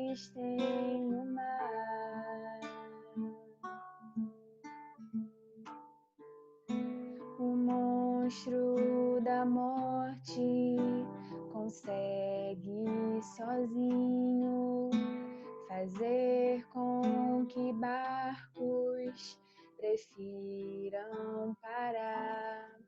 existem no mar. O monstro da morte consegue sozinho fazer com que barcos prefiram parar.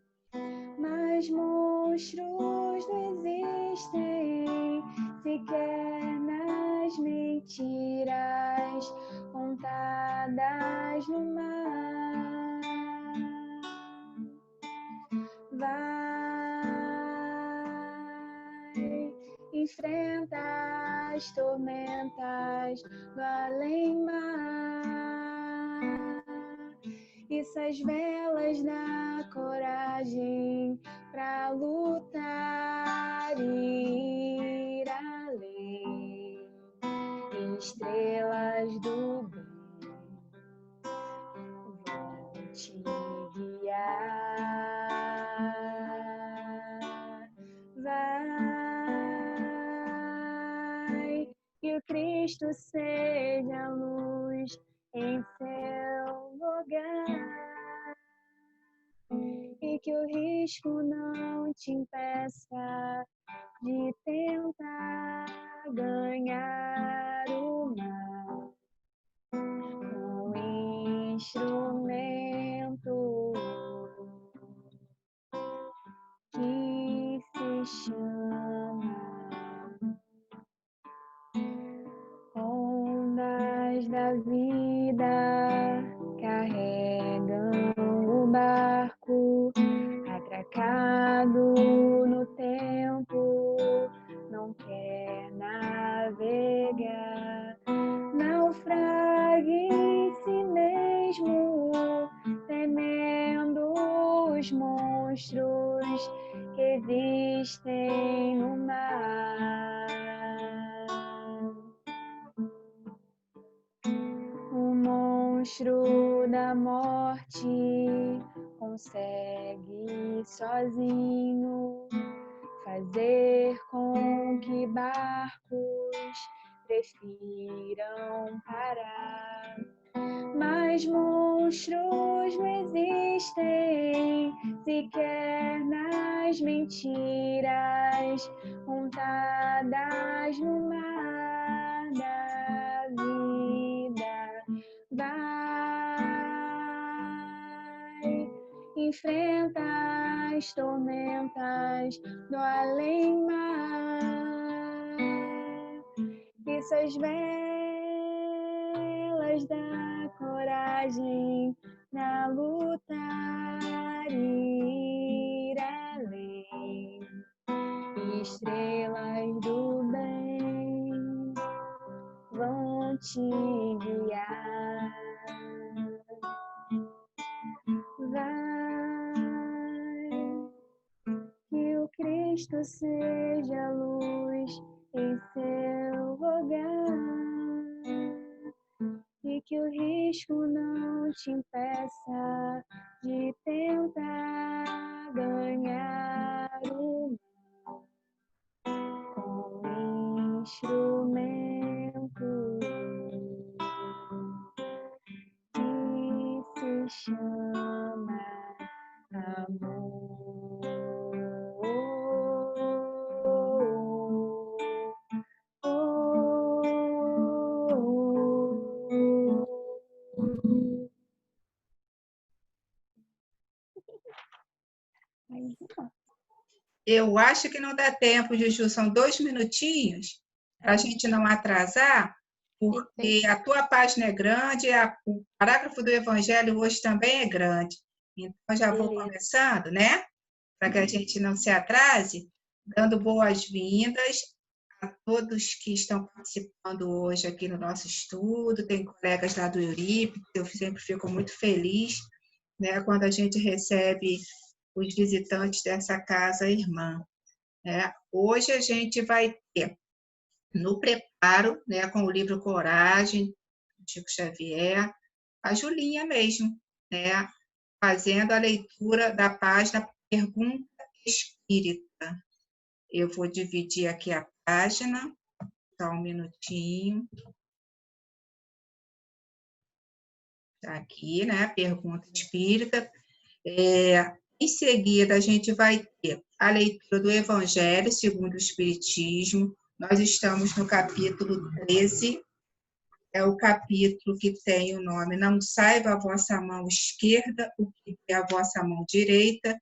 Mas monstros não existem sequer nas mentiras contadas no mar. Vai, enfrenta as tormentas do além-mar. Isso as velas da coragem pra lutar e ir além. Estrelas do bem vão te guiar. Vai, que o Cristo seja a luz em seu lugar. E que o risco não te impeça de tentar ganhar o mar com instrumento que se chama ondas da vida carregam o barco atracado no tempo, não quer navegar. Naufrague em si mesmo, temendo os monstros que existem no mar. O monstro da morte consegue sozinho fazer com que barcos prefiram parar. Mas monstros não existem sequer nas mentiras contadas no mar da vida. Vai, enfrenta as tormentas do além-mar. Isso as velas da coragem na luta ir além. Estrelas do bem vão te guiar. Vai, que o Cristo seja a luz em seu lugar. E que o risco não te impeça de tentar ganhar o mar com instrumento que se chama amor. Eu acho que não dá tempo, Juju, são 2 minutinhos, para a gente não atrasar, porque a tua página é grande, o parágrafo do Evangelho hoje também é grande. Então, já vou começando, né? Para que a gente não se atrase, dando boas-vindas a todos que estão participando hoje aqui no nosso estudo. Tem colegas lá do Euripe, eu sempre fico muito feliz, né, quando a gente recebe os visitantes dessa casa irmã. Hoje a gente vai ter, no preparo, né, com o livro Coragem, do Chico Xavier, a Julinha mesmo, né, fazendo a leitura da página Pergunta Espírita. Eu vou dividir aqui a página só um minutinho. Tá aqui, né? Pergunta espírita. Em seguida, a gente vai ter a leitura do Evangelho segundo o Espiritismo. Nós estamos no capítulo 13, é o capítulo que tem o nome Não saiba a vossa mão esquerda o que é a vossa mão direita.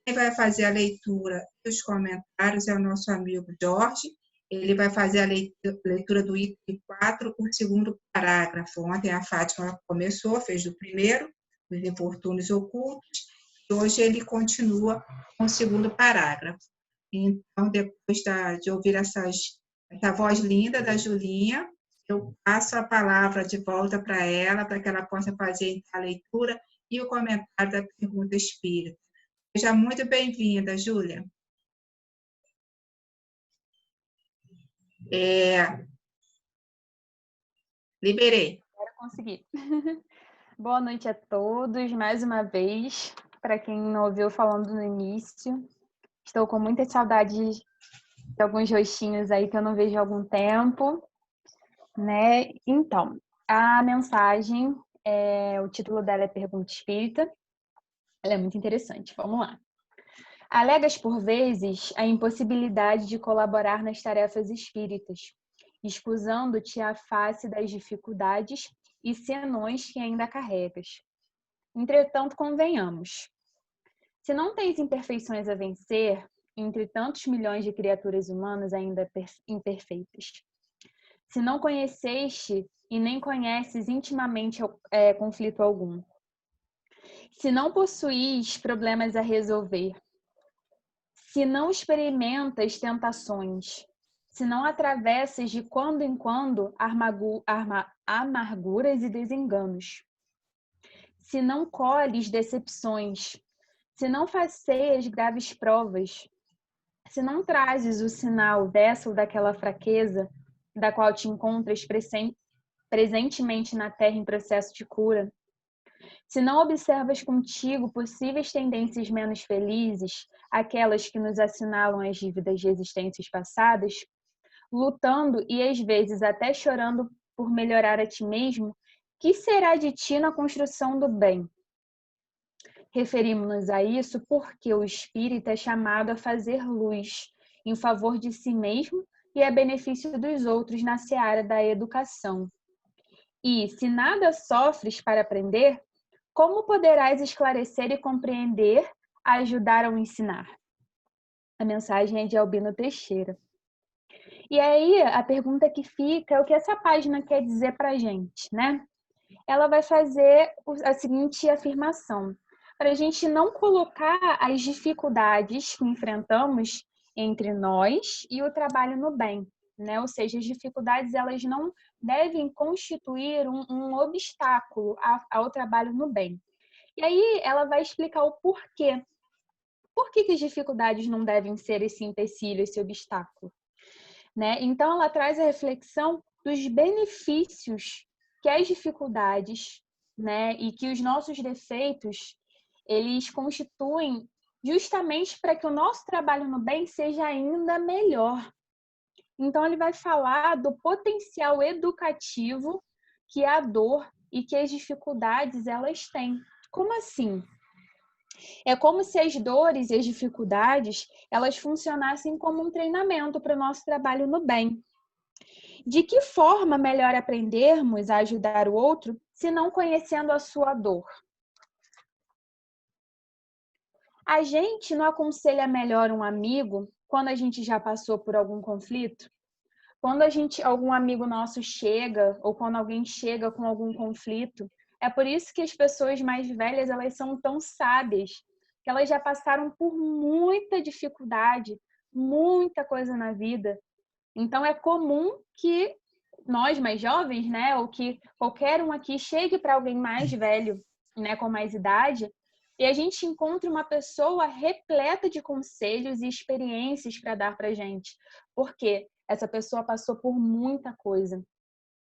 Quem vai fazer a leitura e os comentários é o nosso amigo Jorge. Ele vai fazer a leitura do item 4, o segundo parágrafo. Ontem a Fátima começou, fez o primeiro, os infortúnios ocultos, e hoje ele continua com o segundo parágrafo. Então, depois de ouvir essa voz linda da Julinha, eu passo a palavra de volta para ela, para que ela possa fazer a leitura e o comentário da pergunta espírita. Seja muito bem-vinda, Júlia. Liberei. Agora consegui. Boa noite a todos, mais uma vez. Para quem não ouviu falando no início, estou com muita saudade de alguns rostinhos aí que eu não vejo há algum tempo, né? Então, a mensagem, o título dela é Pergunta Espírita. Ela é muito interessante, vamos lá. Alegas por vezes a impossibilidade de colaborar nas tarefas espíritas, escusando-te à face das dificuldades e senões que ainda carregas. Entretanto, convenhamos, se não tens imperfeições a vencer, entre tantos milhões de criaturas humanas ainda imperfeitas, se não conheceste e nem conheces intimamente conflito algum, se não possuís problemas a resolver, se não experimentas tentações, se não atravessas de quando em quando amarguras e desenganos, se não colhes decepções, se não faceias graves provas, se não trazes o sinal dessa ou daquela fraqueza da qual te encontras presentemente na Terra em processo de cura, se não observas contigo possíveis tendências menos felizes, aquelas que nos assinalam as dívidas de existências passadas, lutando e às vezes até chorando por melhorar a ti mesmo, que será de ti na construção do bem? Referimos-nos a isso porque o espírito é chamado a fazer luz em favor de si mesmo e a benefício dos outros na seara da educação. E, se nada sofres para aprender, como poderás esclarecer e compreender, ajudar ou ensinar? A mensagem é de Albino Teixeira. E aí, a pergunta que fica é o que essa página quer dizer para a gente, né? Ela vai fazer a seguinte afirmação: para a gente não colocar as dificuldades que enfrentamos entre nós e o trabalho no bem, né? Ou seja, as dificuldades elas não devem constituir um obstáculo ao trabalho no bem. E aí ela vai explicar o porquê. Por que as dificuldades não devem ser esse empecilho, esse obstáculo? Né? Então, ela traz a reflexão dos benefícios que as dificuldades, né, e que os nossos defeitos, eles constituem justamente para que o nosso trabalho no bem seja ainda melhor. Então, ele vai falar do potencial educativo que a dor e que as dificuldades elas têm. Como assim? É como se as dores e as dificuldades elas funcionassem como um treinamento para o nosso trabalho no bem. De que forma melhor aprendermos a ajudar o outro se não conhecendo a sua dor? A gente não aconselha melhor um amigo quando a gente já passou por algum conflito? Quando algum amigo nosso chega ou quando alguém chega com algum conflito, é por isso que as pessoas mais velhas elas são tão sábias, que elas já passaram por muita dificuldade, muita coisa na vida. Então é comum que nós mais jovens, né, ou que qualquer um aqui chegue para alguém mais velho, né, com mais idade, e a gente encontre uma pessoa repleta de conselhos e experiências para dar para a gente. Por quê? Essa pessoa passou por muita coisa.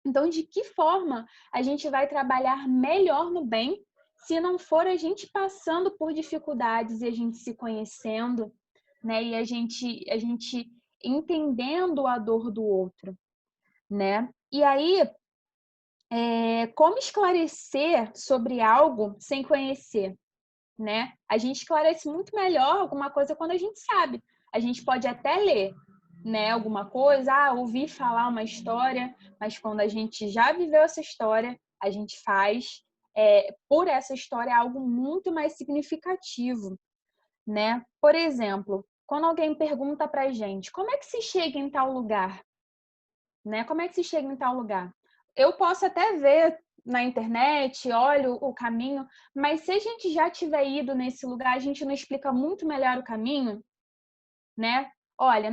Então, de que forma a gente vai trabalhar melhor no bem se não for a gente passando por dificuldades e a gente se conhecendo, né? E a gente entendendo a dor do outro. né? E aí, como esclarecer sobre algo sem conhecer, né? A gente esclarece muito melhor alguma coisa quando a gente sabe. A gente pode até ler, né, alguma coisa, ouvir falar uma história, mas quando a gente já viveu essa história, a gente faz por essa história algo muito mais significativo, né? Por exemplo, quando alguém pergunta pra gente, como é que se chega em tal lugar? Né? Como é que se chega em tal lugar? Eu posso até ver na internet, olho o caminho, mas se a gente já tiver ido nesse lugar, a gente não explica muito melhor o caminho, né? Olha,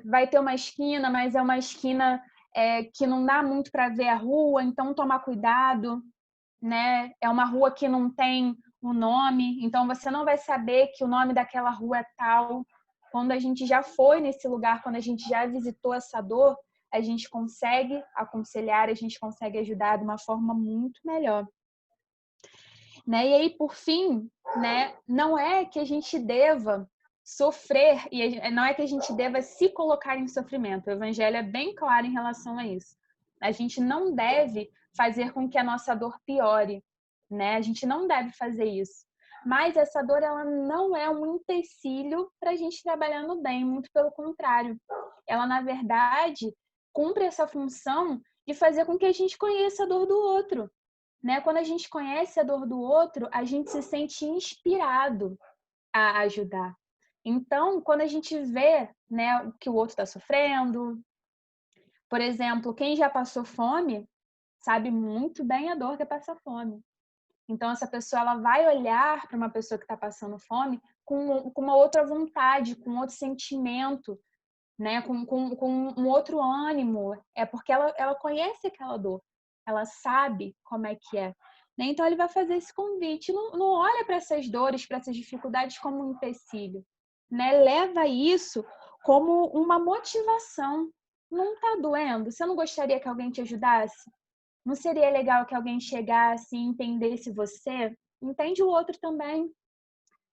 vai ter uma esquina, mas é uma esquina que não dá muito para ver a rua, então tomar cuidado, né? É uma rua que não tem um nome, então você não vai saber que o nome daquela rua é tal. Quando a gente já foi nesse lugar, quando a gente já visitou essa dor, a gente consegue aconselhar, a gente consegue ajudar de uma forma muito melhor. Né? E aí, por fim, né, não é que a gente deva sofrer, e não é que a gente deva se colocar em sofrimento. O Evangelho é bem claro em relação a isso. A gente não deve fazer com que a nossa dor piore, né? A gente não deve fazer isso. Mas essa dor, ela não é um empecilho para a gente trabalhar no bem, muito pelo contrário. Ela, na verdade, cumpre essa função de fazer com que a gente conheça a dor do outro, né? Quando a gente conhece a dor do outro, a gente se sente inspirado a ajudar. Então, quando a gente vê, né, que o outro está sofrendo, por exemplo, quem já passou fome sabe muito bem a dor que é passar fome. Então, essa pessoa ela vai olhar para uma pessoa que está passando fome com uma outra vontade, com outro sentimento, né? Com um outro ânimo. É porque ela conhece aquela dor, ela sabe como é que é. Né? Então, ele vai fazer esse convite. Não olha para essas dores, para essas dificuldades como um empecilho. Né? Leva isso como uma motivação. Não está doendo? Você não gostaria que alguém te ajudasse? Não seria legal que alguém chegasse e entendesse você? Entende o outro também,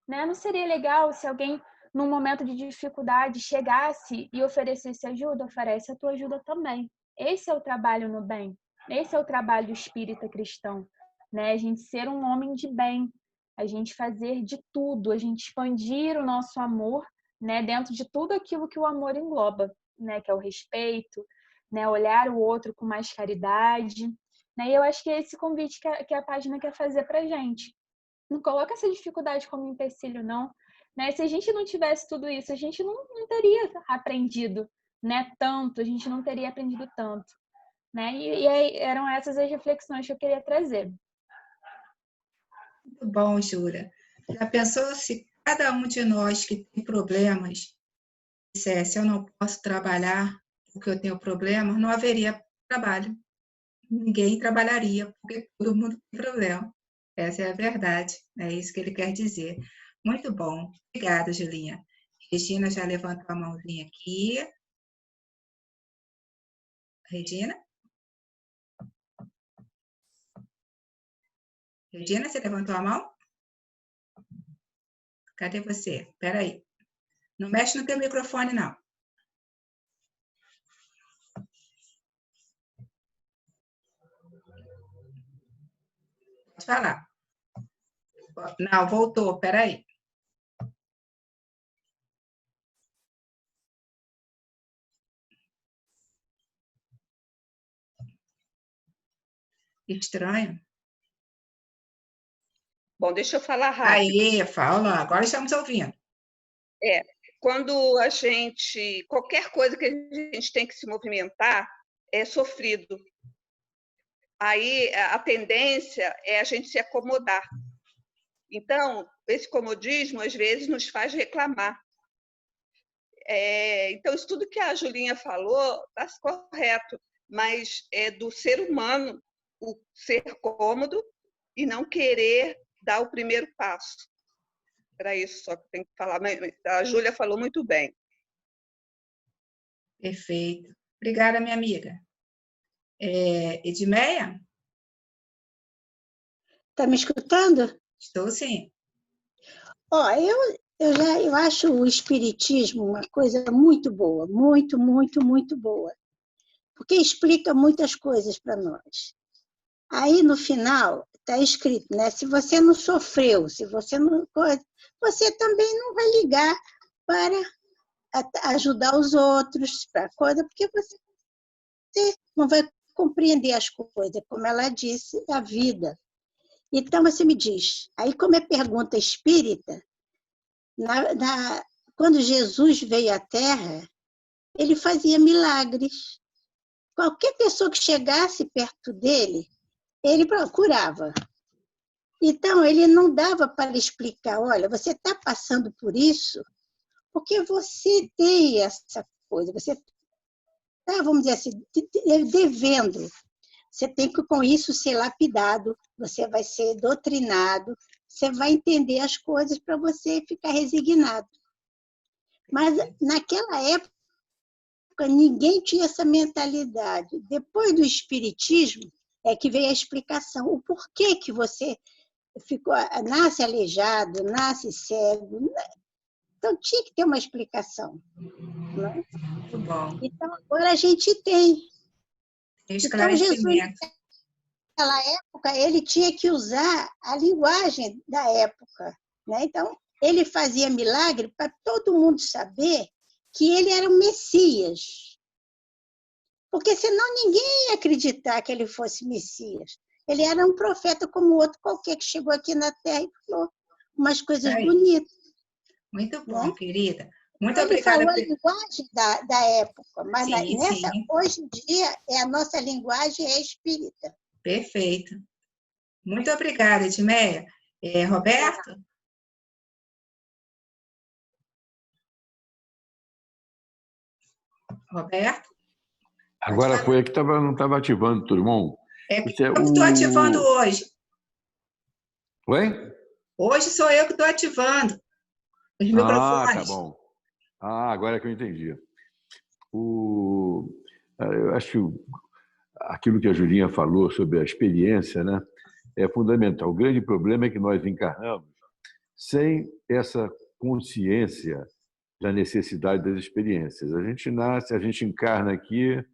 né? Não seria legal se alguém, num momento de dificuldade, chegasse e oferecesse ajuda? Oferece a tua ajuda também. Esse é o trabalho no bem. Esse é o trabalho espírita cristão, né? A gente ser um homem de bem, a gente fazer de tudo, a gente expandir o nosso amor, né? Dentro de tudo aquilo que o amor engloba, né? Que é o respeito, né? Olhar o outro com mais caridade, né? E eu acho que é esse convite que a página quer fazer para gente. Não coloca essa dificuldade como empecilho, não. Né? Se a gente não tivesse tudo isso, a gente não teria aprendido, né, tanto, a gente não teria aprendido tanto. Né? E aí, eram essas as reflexões que eu queria trazer. Muito bom, Jura. Já pensou se cada um de nós que tem problemas dissesse eu não posso trabalhar porque eu tenho problema, não haveria trabalho. Ninguém trabalharia porque todo mundo tem problema. Essa é a verdade, é isso que ele quer dizer. Muito bom. Obrigada, Julinha. Regina já levantou a mãozinha aqui. Regina? Regina, você levantou a mão? Cadê você? Espera aí. Não mexe no teu microfone, não. Pode falar. Não, voltou. Espera aí. Estranho. Bom, deixa eu falar rápido. Aí, fala. Agora estamos ouvindo. Quando a gente... Qualquer coisa que a gente tem que se movimentar é sofrido. Aí a tendência é a gente se acomodar. Então, esse comodismo, às vezes, nos faz reclamar. Então, isso tudo que a Julinha falou está correto, mas é do ser humano o ser cômodo e não querer dar o primeiro passo. Era isso só que tem que falar. A Júlia falou muito bem. Perfeito. Obrigada, minha amiga. Edmeia? Está me escutando? Estou sim. Eu acho o espiritismo uma coisa muito boa, muito, muito, muito boa. porque explica muitas coisas para nós. Aí, no final, está escrito, né? Se você não sofreu, se você não... Você também não vai ligar para ajudar os outros, para coisa, porque você não vai compreender as coisas, como ela disse, a vida. Então, você me diz, aí como é pergunta espírita, quando Jesus veio à Terra, ele fazia milagres. Qualquer pessoa que chegasse perto dele, ele curava. Então, ele não dava para explicar, olha, você está passando por isso porque você tem essa coisa, você está, vamos dizer assim, devendo. Você tem que, com isso, ser lapidado, você vai ser doutrinado, você vai entender as coisas para você ficar resignado. Mas, naquela época, ninguém tinha essa mentalidade. Depois do Espiritismo, é que veio a explicação. O porquê que você nasce aleijado, nasce cego. Então, tinha que ter uma explicação. Não é? Muito bom. Então, agora a gente tem. Então, Jesus, Esclarecimento. naquela época, ele tinha que usar a linguagem da época. Né? Então, ele fazia milagre para todo mundo saber que ele era o Messias. Porque senão ninguém ia acreditar que ele fosse Messias. Ele era um profeta como outro qualquer que chegou aqui na Terra e falou umas coisas bonitas. Muito bom, né? querida. Muito Ele obrigada. falou a linguagem da época, mas Sim. hoje em dia a nossa linguagem é espírita. Perfeito. Muito obrigada, Edmeia. Roberto? Roberto? Agora foi aqui que não estava ativando, turmão. Eu que estou ativando hoje. Oi? Hoje sou eu que estou ativando os microfones. Tá bom. Agora é que eu entendi. Eu acho que aquilo que a Julinha falou sobre a experiência, né, é fundamental. O grande problema é que nós encarnamos sem essa consciência da necessidade das experiências. A gente nasce, a gente encarna aqui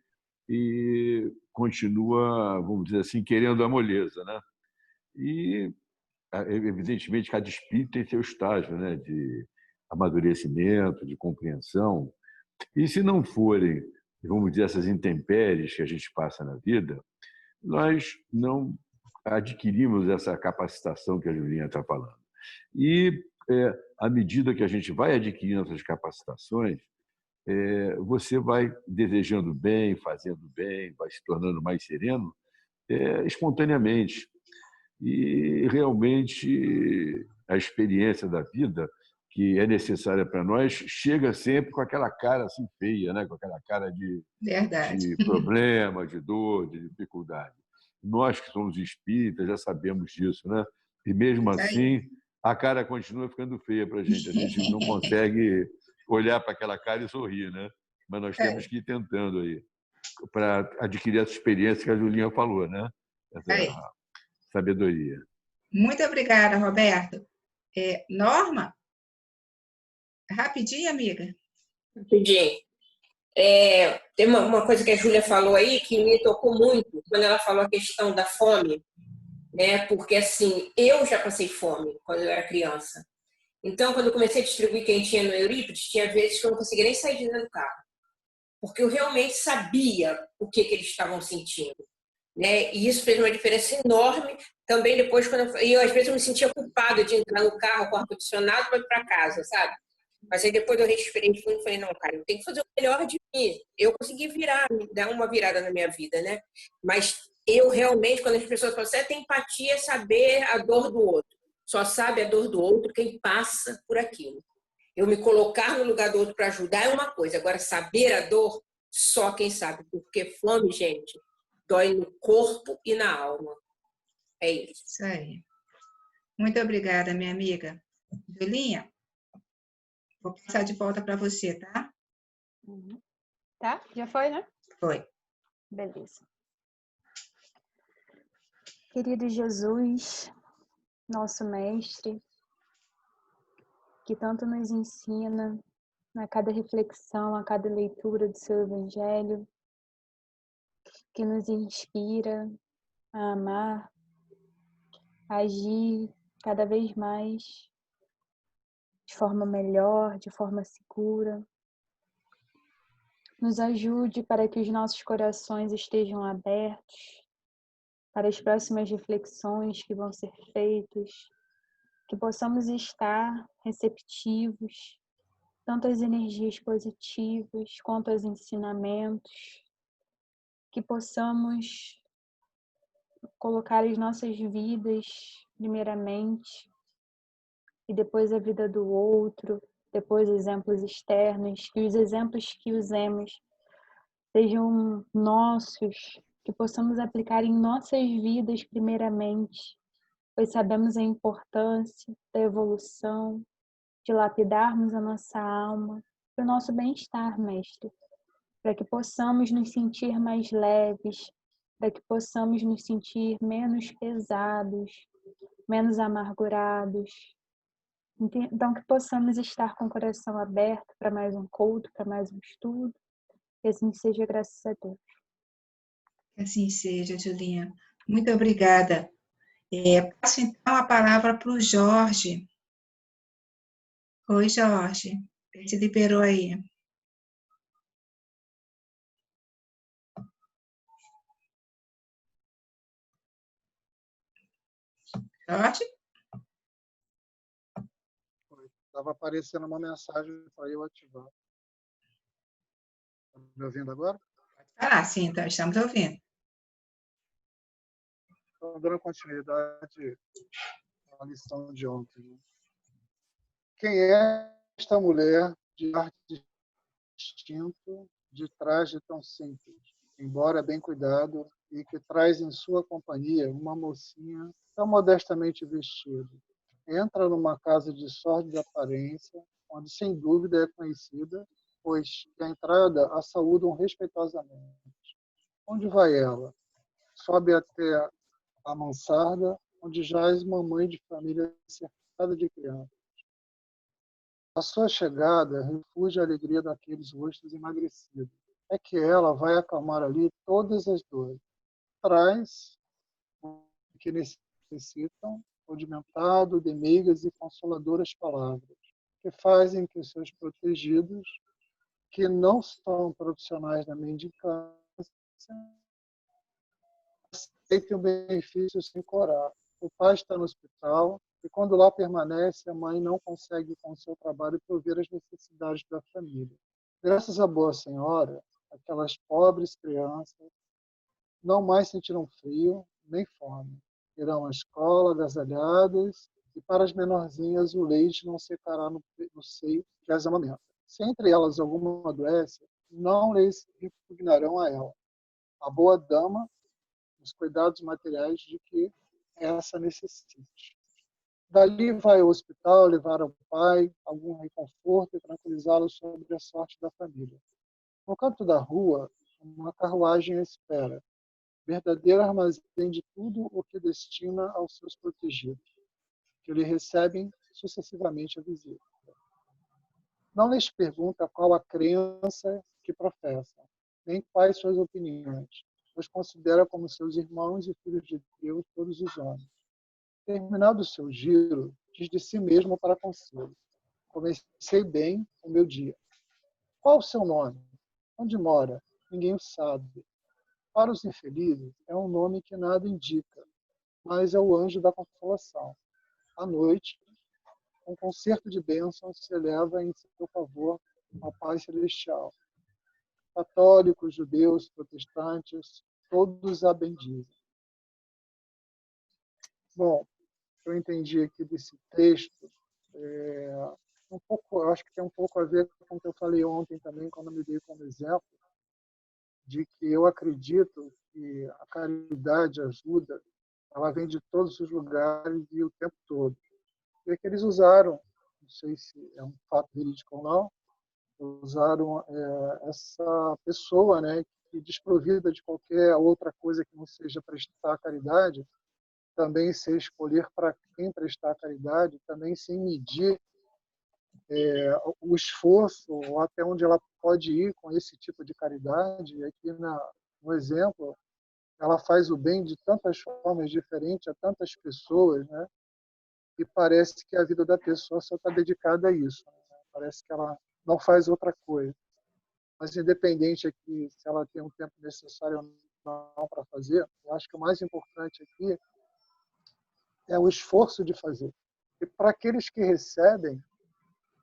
e continua, vamos dizer assim, querendo a moleza, né? E, evidentemente, cada espírito tem seu estágio, né, de amadurecimento, de compreensão. E se não forem, vamos dizer, essas intempéries que a gente passa na vida, nós não adquirimos essa capacitação que a Julinha está falando. E, à medida que a gente vai adquirindo essas capacitações, você vai desejando bem, fazendo bem, vai se tornando mais sereno, espontaneamente. E, realmente, a experiência da vida que é necessária para nós chega sempre com aquela cara assim feia, né? Com aquela cara de problema, de dor, de dificuldade. Nós que somos espíritas já sabemos disso, né? E mesmo assim a cara continua ficando feia para a gente. A gente não consegue olhar para aquela cara e sorrir, né? Mas nós temos que ir tentando aí para adquirir essa experiência que a Julinha falou, né? Essa sabedoria. Muito obrigada, Roberto. Norma? Rapidinho, amiga. Rapidinho. Tem uma coisa que a Júlia falou aí que me tocou muito quando ela falou a questão da fome, né? Porque assim, eu já passei fome quando eu era criança. Então, quando eu comecei a distribuir quentinha no Eurípides, tinha vezes que eu não conseguia nem sair de dentro do carro, porque eu realmente sabia o que eles estavam sentindo, né? E isso fez uma diferença enorme. Também depois, e às vezes eu me sentia culpada de entrar no carro com ar-condicionado para ir para casa, sabe? Mas aí depois eu respirei fundo e falei, não, cara, eu tenho que fazer o melhor de mim. Eu consegui dar uma virada na minha vida, né? Mas eu realmente, quando as pessoas falam, você tem empatia, saber a dor do outro. Só sabe a dor do outro quem passa por aquilo. Eu me colocar no lugar do outro para ajudar é uma coisa. Agora, saber a dor, só quem sabe. Porque fome, gente, dói no corpo e na alma. É isso. Isso aí. Muito obrigada, minha amiga. Julinha? Vou passar de volta para você, tá? Tá? Já foi, né? Foi. Beleza. Querido Jesus, nosso mestre, que tanto nos ensina a cada reflexão, a cada leitura do seu evangelho, que nos inspira a amar, a agir cada vez mais de forma melhor, de forma segura. Nos ajude para que os nossos corações estejam abertos para as próximas reflexões que vão ser feitas, que possamos estar receptivos, tanto às energias positivas quanto aos ensinamentos, que possamos colocar as nossas vidas primeiramente e depois a vida do outro, depois exemplos externos, que os exemplos que usemos sejam nossos, que possamos aplicar em nossas vidas primeiramente, pois sabemos a importância da evolução, de lapidarmos a nossa alma para o nosso bem-estar, Mestre, para que possamos nos sentir mais leves, para que possamos nos sentir menos pesados, menos amargurados. Então, que possamos estar com o coração aberto para mais um culto, para mais um estudo. Que assim seja, graças a Deus. Que assim seja, Julinha. Muito obrigada. Passo então a palavra para o Jorge. Oi, Jorge. Ele se liberou aí. Jorge? Estava aparecendo uma mensagem para eu ativar. Está me ouvindo agora? Sim, então, estamos ouvindo. Estou dando continuidade à lição de ontem. Né? Quem é esta mulher de arte distinto, de traje tão simples, embora bem cuidado, e que traz em sua companhia uma mocinha tão modestamente vestida? Entra numa casa de sórdida aparência, onde sem dúvida é conhecida, pois à entrada a saúdam respeitosamente. Onde vai ela? Sobe até a mansarda, onde jaz uma mãe de família cercada de crianças. A sua chegada refugia a alegria daqueles rostos emagrecidos. É que ela vai acalmar ali todas as dores. Traz o que necessitam, condimentado de meigas e consoladoras palavras, que fazem que os seus protegidos, que não são profissionais da mendicância, aceitem o benefício sem corar. O pai está no hospital e, quando lá permanece, a mãe não consegue, com o seu trabalho, prover as necessidades da família. Graças à Boa Senhora, aquelas pobres crianças não mais sentirão frio nem fome. Irão à escola agasalhadas e, para as menorzinhas, o leite não secará no seio que as amamenta. Se entre elas alguma adoece, não lhes repugnarão a ela. A boa dama, os cuidados materiais de que essa necessite. Dali vai ao hospital levar ao pai algum reconforto e tranquilizá-lo sobre a sorte da família. No canto da rua, uma carruagem espera, verdadeiro armazém de tudo o que destina aos seus protegidos, que lhe recebem sucessivamente a visita. Não lhes pergunta qual a crença que professam, nem quais suas opiniões, os considera como seus irmãos e filhos de Deus todos os homens. Terminado o seu giro, diz de si mesmo para consigo: comecei bem o meu dia. Qual o seu nome? Onde mora? Ninguém o sabe. Para os infelizes, é um nome que nada indica, mas é o anjo da consolação. À noite, um concerto de bênçãos se eleva em seu favor ao Pai Celestial. Católicos, judeus, protestantes, todos a bendizem. Bom, eu entendi aqui desse texto, eu acho que tem um pouco a ver com o que eu falei ontem também, quando me dei como exemplo, de que eu acredito que a caridade, a ajuda, ela vem de todos os lugares e o tempo todo. E que eles usaram, não sei se é um fato verídico ou não, usaram essa pessoa, né, que desprovida de qualquer outra coisa que não seja prestar caridade, também sem escolher para quem prestar caridade, também sem medir o esforço ou até onde ela pode ir com esse tipo de caridade. E aqui um exemplo, ela faz o bem de tantas formas diferentes a tantas pessoas, né? E parece que a vida da pessoa só está dedicada a isso, né? Parece que ela não faz outra coisa. Mas independente aqui se ela tem um tempo necessário ou não para fazer, eu acho que o mais importante aqui é o esforço de fazer. E para aqueles que recebem,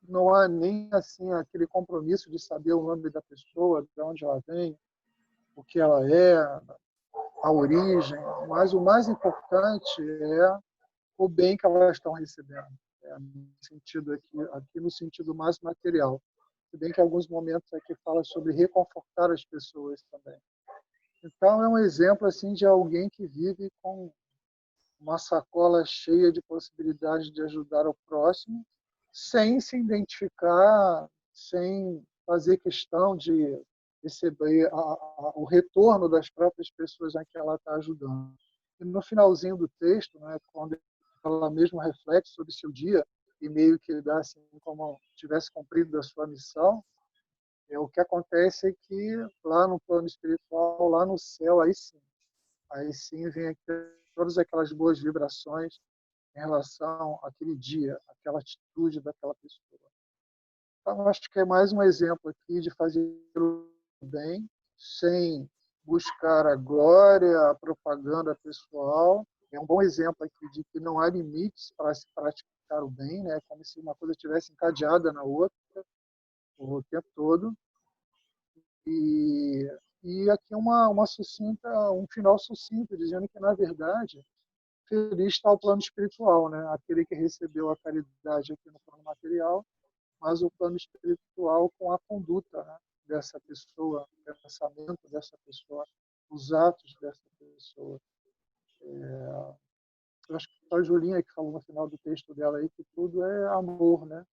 não há nem assim aquele compromisso de saber o nome da pessoa, de onde ela vem, o que ela é, a origem, mas o mais importante é o bem que elas estão recebendo, no sentido aqui no sentido mais material. Se bem que em alguns momentos aqui fala sobre reconfortar as pessoas também. Então é um exemplo assim de alguém que vive com uma sacola cheia de possibilidades de ajudar o próximo, sem se identificar, sem fazer questão de receber o retorno das próprias pessoas a que ela está ajudando. E no finalzinho do texto, né, quando ela mesma reflete sobre seu dia e meio que dá assim como tivesse cumprido a sua missão, o que acontece é que lá no plano espiritual, lá no céu, aí sim vem todas aquelas boas vibrações em relação àquele dia, àquela atitude daquela pessoa. Então, acho que é mais um exemplo aqui de fazer o bem sem buscar a glória, a propaganda pessoal. É um bom exemplo aqui de que não há limites para se praticar o bem, né? Como se uma coisa estivesse encadeada na outra o tempo todo. E aqui uma sucinta, um final sucinto, dizendo que, na verdade, feliz está o plano espiritual, né? Aquele que recebeu a caridade aqui no plano material, mas o plano espiritual com a conduta, né, dessa pessoa, o pensamento dessa pessoa, os atos dessa pessoa. Eu acho que foi a Julinha que falou no final do texto dela aí que tudo é amor, né?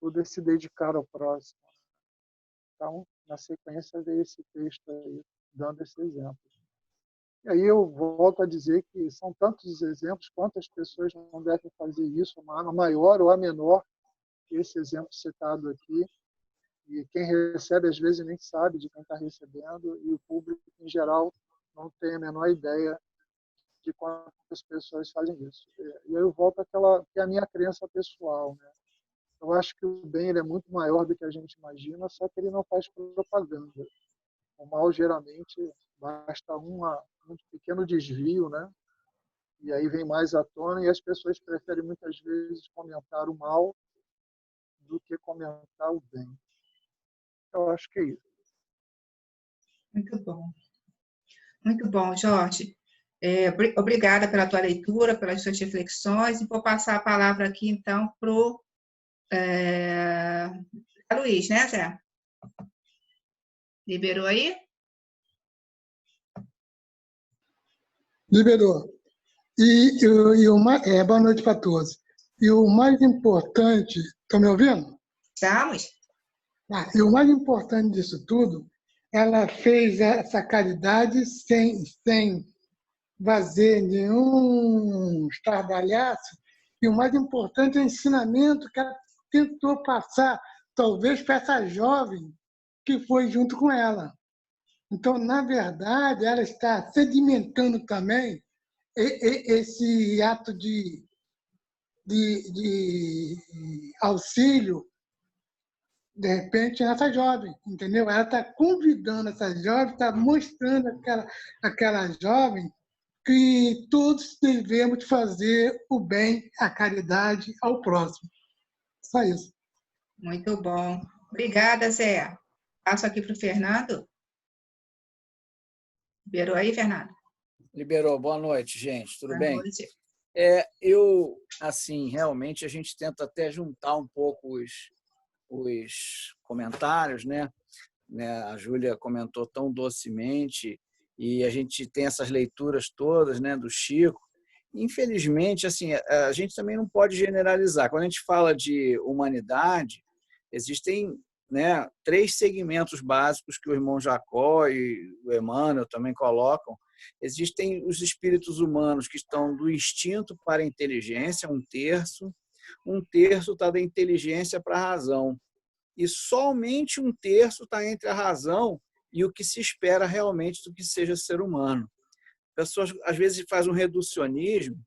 Tudo é se dedicar ao próximo. Então, na sequência, veio esse texto aí, dando esse exemplo. E aí eu volto a dizer que são tantos os exemplos, quantas pessoas não devem fazer isso, a maior ou a menor, esse exemplo citado aqui. E quem recebe, às vezes, nem sabe de quem está recebendo, e o público, em geral, não tem a menor ideia de quantas pessoas fazem isso. E aí eu volto àquela que é a minha crença pessoal, né? Eu acho que o bem ele é muito maior do que a gente imagina, só que ele não faz propaganda. O mal, geralmente, basta um pequeno desvio, né? E aí vem mais à tona, e as pessoas preferem, muitas vezes, comentar o mal do que comentar o bem. Eu acho que é isso. Muito bom. Muito bom, Jorge. Obrigada pela tua leitura, pelas suas reflexões, e vou passar a palavra aqui, então, para o Luiz, né, Zé? Liberou aí? Liberou. Boa noite para todos. E o mais importante... Estão me ouvindo? Estamos. E o mais importante disso tudo, ela fez essa caridade sem fazer nenhum estardalhaço. E o mais importante é o ensinamento que ela tentou passar, talvez para essa jovem que foi junto com ela. Então, na verdade, ela está sedimentando também esse ato de auxílio, de repente, nessa jovem, entendeu? Ela está convidando essa jovem, está mostrando aquela jovem que todos devemos fazer o bem, a caridade ao próximo. Só isso. Muito bom. Obrigada, Zé. Passo aqui para o Fernando. Liberou aí, Fernando? Liberou. Boa noite, gente. Tudo bem? Boa noite. Realmente, a gente tenta até juntar um pouco os comentários, né? A Júlia comentou tão docemente e a gente tem essas leituras todas, né, do Chico. Infelizmente, assim, a gente também não pode generalizar. Quando a gente fala de humanidade, existem, né, 3 segmentos básicos que o irmão Jacó e o Emmanuel também colocam. Existem os espíritos humanos que estão do instinto para a inteligência, 1/3. 1/3 está da inteligência para a razão. E somente 1/3 está entre a razão e o que se espera realmente do que seja ser humano. Pessoas, às vezes, fazem um reducionismo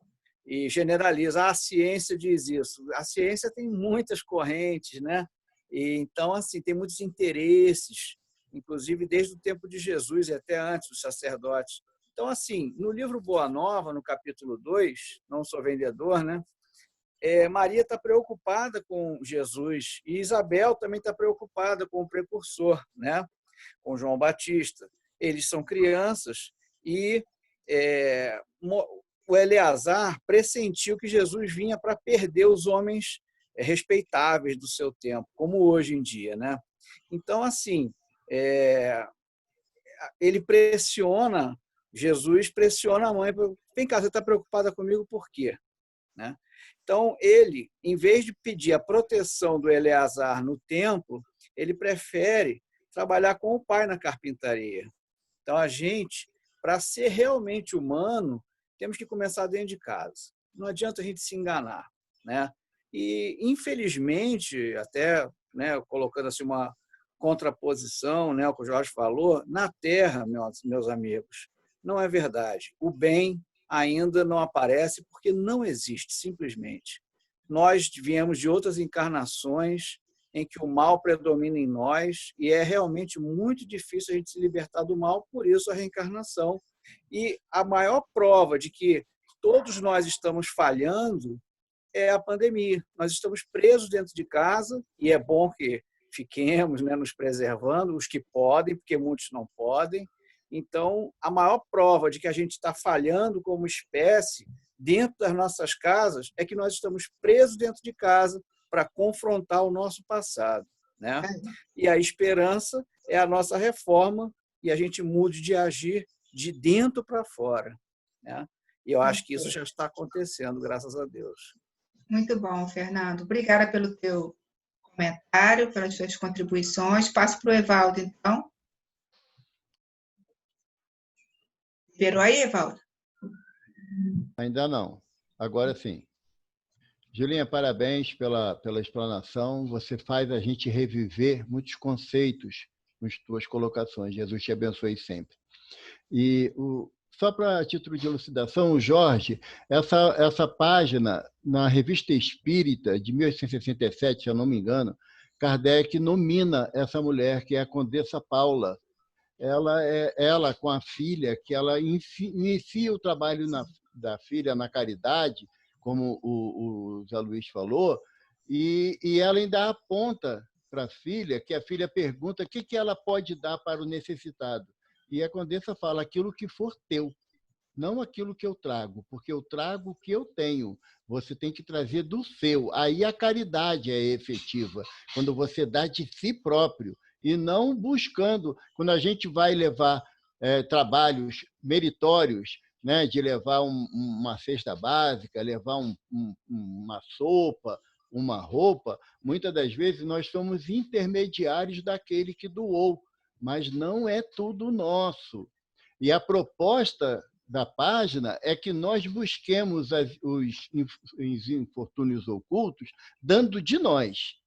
e generaliza. A ciência diz isso. A ciência tem muitas correntes, né? E, então, assim, tem muitos interesses, inclusive desde o tempo de Jesus e até antes dos sacerdotes. Então, assim, no livro Boa Nova, no capítulo 2, Não Sou Vendedor, né? Maria está preocupada com Jesus e Isabel também está preocupada com o precursor, né? Com João Batista. Eles são crianças e o Eleazar pressentiu que Jesus vinha para perder os homens respeitáveis do seu tempo, como hoje em dia, né? Então, assim, ele pressiona, Jesus pressiona a mãe, vem cá, você está preocupada comigo por quê? Né? Então, ele, em vez de pedir a proteção do Eleazar no templo, ele prefere trabalhar com o pai na carpintaria. Então, a gente, para ser realmente humano, temos que começar dentro de casa. Não adianta a gente se enganar, né? E, infelizmente, até, né, colocando assim uma contraposição, né, o que o Jorge falou, na Terra, meus amigos, não é verdade. O bem ainda não aparece porque não existe, simplesmente. Nós viemos de outras encarnações em que o mal predomina em nós e é realmente muito difícil a gente se libertar do mal, por isso a reencarnação. E a maior prova de que todos nós estamos falhando é a pandemia. Nós estamos presos dentro de casa e é bom que fiquemos, né, nos preservando, os que podem, porque muitos não podem. Então, a maior prova de que a gente está falhando como espécie dentro das nossas casas é que nós estamos presos dentro de casa para confrontar o nosso passado, né? E a esperança é a nossa reforma e a gente mude de agir de dentro para fora, né? E eu acho que isso já está acontecendo, graças a Deus. Muito bom, Fernando. Obrigada pelo teu comentário, pelas suas contribuições. Passo para o Evaldo, então. Liberou aí, Evaldo? Ainda não. Agora sim. Julinha, parabéns pela explanação. Você faz a gente reviver muitos conceitos nas tuas colocações. Jesus te abençoe sempre. E só para título de elucidação, o Jorge, essa página na Revista Espírita de 1867, se eu não me engano, Kardec nomina essa mulher, que é a Condessa Paula. Ela com a filha, que ela inicia o trabalho da filha na caridade, como o Zé Luiz falou, e ela ainda aponta para a filha, que a filha pergunta o que ela pode dar para o necessitado. E a Condessa fala, aquilo que for teu, não aquilo que eu trago, porque eu trago o que eu tenho. Você tem que trazer do seu. Aí a caridade é efetiva, quando você dá de si próprio, e não buscando, quando a gente vai levar trabalhos meritórios, né, de levar uma cesta básica, levar uma sopa, uma roupa, muitas das vezes nós somos intermediários daquele que doou, mas não é tudo nosso. E a proposta da página é que nós busquemos os infortúnios ocultos dando de nós.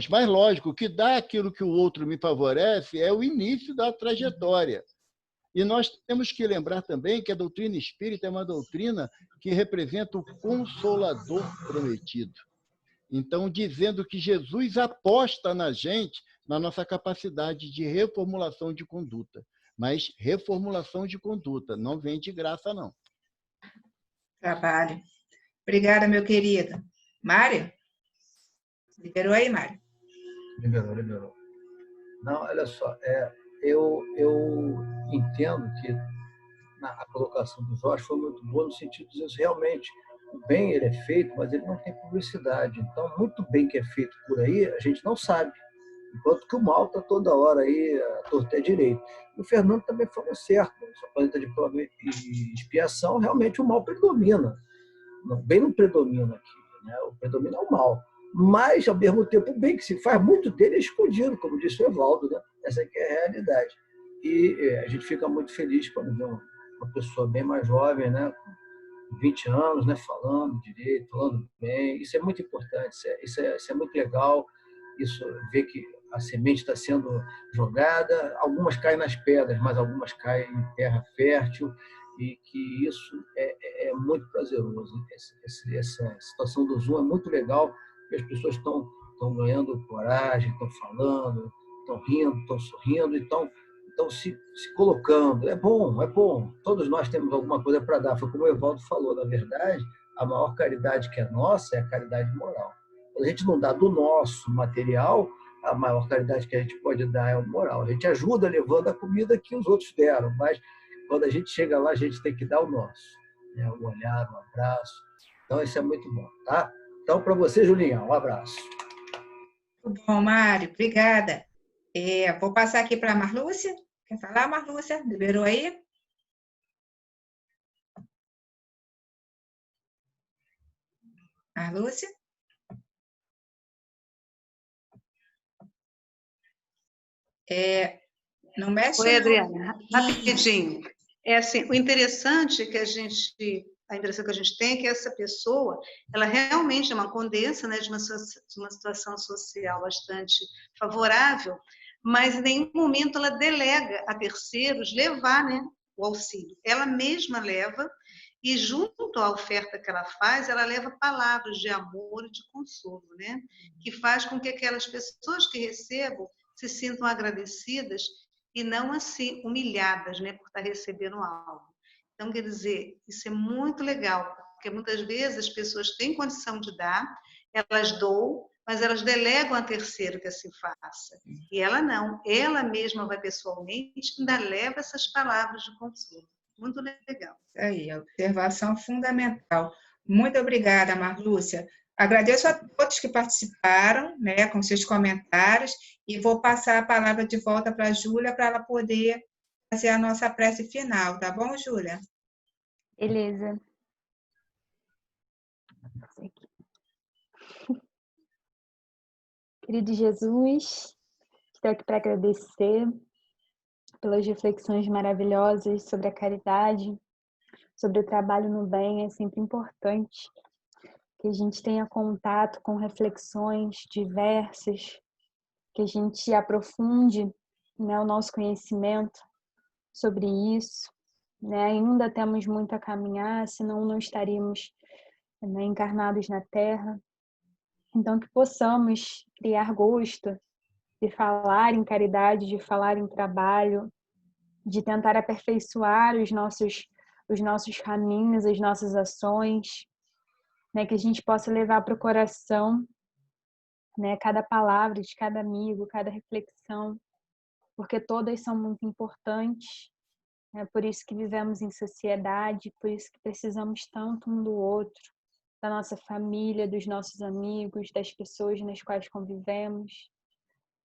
Mas, lógico, que dá aquilo que o outro me favorece é o início da trajetória. E nós temos que lembrar também que a doutrina espírita é uma doutrina que representa o Consolador prometido. Então, dizendo que Jesus aposta na gente, na nossa capacidade de reformulação de conduta. Mas reformulação de conduta, não vem de graça, não. Trabalho. Obrigada, meu querido. Mário? Liberou aí, Mário? Liberou. Não, olha só, eu entendo que a colocação do Jorge foi muito boa no sentido de dizer realmente o bem ele é feito, mas ele não tem publicidade. Então, muito bem que é feito por aí, a gente não sabe. Enquanto que o mal está toda hora aí, a torta é direito. E o Fernando também falou certo. Essa planeta de prova e expiação, realmente o mal predomina. O bem não predomina aqui, né? O predomina é o mal. Mas, ao mesmo tempo, o bem que se faz, muito dele é escondido, como disse o Evaldo, né? Essa aqui é a realidade. E a gente fica muito feliz quando vê uma pessoa bem mais jovem, né? Com 20 anos, né? Falando direito, falando bem. Isso é muito importante, isso é muito legal. Isso, ver que a semente está sendo jogada, algumas caem nas pedras, mas algumas caem em terra fértil, e que isso é muito prazeroso. Essa situação do Zoom é muito legal, porque as pessoas estão ganhando coragem, estão falando, estão rindo, estão sorrindo, estão se colocando. É bom, é bom. Todos nós temos alguma coisa para dar. Foi como o Evaldo falou, na verdade, a maior caridade que é nossa é a caridade moral. Quando a gente não dá do nosso material, a maior caridade que a gente pode dar é o moral. A gente ajuda levando a comida que os outros deram, mas quando a gente chega lá, a gente tem que dar o nosso, né? O olhar, o abraço. Então, isso é muito bom, tá? Então, para você, Julinha, um abraço. Muito bom, Mário. Obrigada. Vou passar aqui para a Marlúcia. Quer falar, Marlúcia? Liberou aí? Marlúcia? Não mexe. Oi, Adriana, rapidinho. Assim, o interessante que a impressão que a gente tem é que essa pessoa, ela realmente é uma condensa, né, de uma situação social bastante favorável, mas em nenhum momento ela delega a terceiros levar, né, o auxílio. Ela mesma leva, e junto à oferta que ela faz, ela leva palavras de amor e de consolo, né, que faz com que aquelas pessoas que recebam se sintam agradecidas e não assim humilhadas, né, por estar recebendo algo. Então, quer dizer, isso é muito legal, porque muitas vezes as pessoas têm condição de dar, elas doam, mas elas delegam a terceiro que assim faça. E ela não, ela mesma vai pessoalmente, ainda leva essas palavras de consolo. Muito legal. Isso aí, observação fundamental. Muito obrigada, Marlúcia. Agradeço a todos que participaram, né, com seus comentários, e vou passar a palavra de volta para a Júlia, para ela poder fazer a nossa prece final, tá bom, Júlia? Beleza. Querido Jesus, estou aqui para agradecer pelas reflexões maravilhosas sobre a caridade, sobre o trabalho no bem. É sempre importante que a gente tenha contato com reflexões diversas, que a gente aprofunde, né, o nosso conhecimento sobre isso, né? Ainda temos muito a caminhar, senão não estaríamos, né, encarnados na Terra. Então, que possamos criar gosto de falar em caridade, de falar em trabalho, de tentar aperfeiçoar os nossos caminhos, as nossas ações, né? Que a gente possa levar para o coração, né, cada palavra de cada amigo, cada reflexão, porque todas são muito importantes. É por isso que vivemos em sociedade, por isso que precisamos tanto um do outro, da nossa família, dos nossos amigos, das pessoas nas quais convivemos.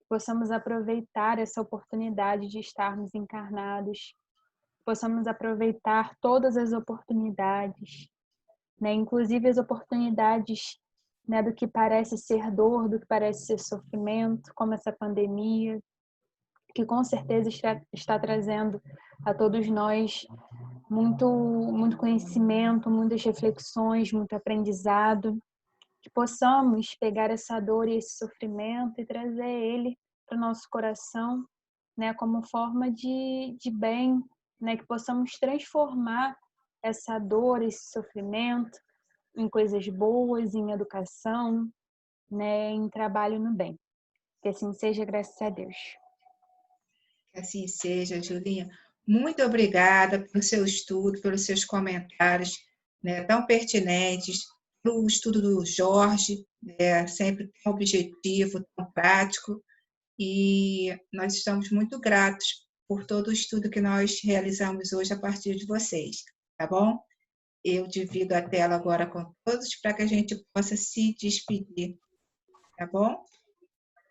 Possamos aproveitar essa oportunidade de estarmos encarnados, possamos aproveitar todas as oportunidades, né? Inclusive as oportunidades, né, do que parece ser dor, do que parece ser sofrimento, como essa pandemia, que com certeza está trazendo a todos nós muito conhecimento, muitas reflexões, muito aprendizado, que possamos pegar essa dor e esse sofrimento e trazer ele para o nosso coração, né, como forma de bem, né, que possamos transformar essa dor, esse sofrimento em coisas boas, em educação, né, em trabalho no bem. Que assim seja, graças a Deus. Que assim seja, Julinha. Muito obrigada pelo seu estudo, pelos seus comentários, né, tão pertinentes, pelo estudo do Jorge, né, sempre tão objetivo, tão prático, e nós estamos muito gratos por todo o estudo que nós realizamos hoje a partir de vocês, tá bom? Eu divido a tela agora com todos para que a gente possa se despedir, tá bom?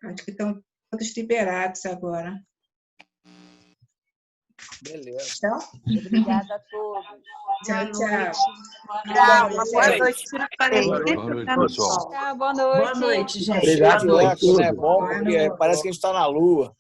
Acho que estão todos liberados agora. Beleza. Então, obrigada a todos. Tchau, tchau. Boa noite. Boa noite, pessoal. Tchau, boa noite. Boa noite, gente. Obrigado, Boa noite. né? É bom, porque parece que a gente está na Lua.